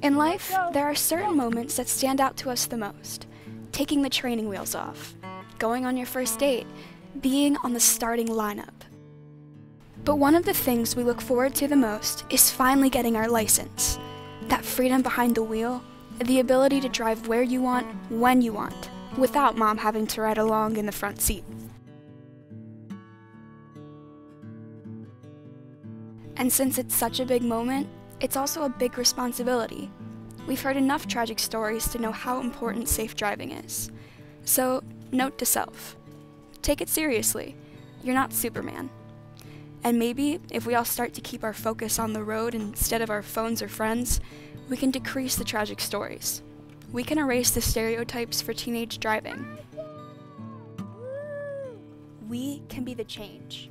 In life, there are certain moments that stand out to us the most. Taking the training wheels off, going on your first date, being on the starting lineup. But one of the things we look forward to the most is finally getting our license. That freedom behind the wheel, the ability to drive where you want, when you want, without mom having to ride along in the front seat. And since it's such a big moment, it's also a big responsibility. We've heard enough tragic stories to know how important safe driving is. So, note to self. Take it seriously. You're not Superman. And maybe, if we all start to keep our focus on the road instead of our phones or friends, we can decrease the tragic stories. We can erase the stereotypes for teenage driving. We can be the change.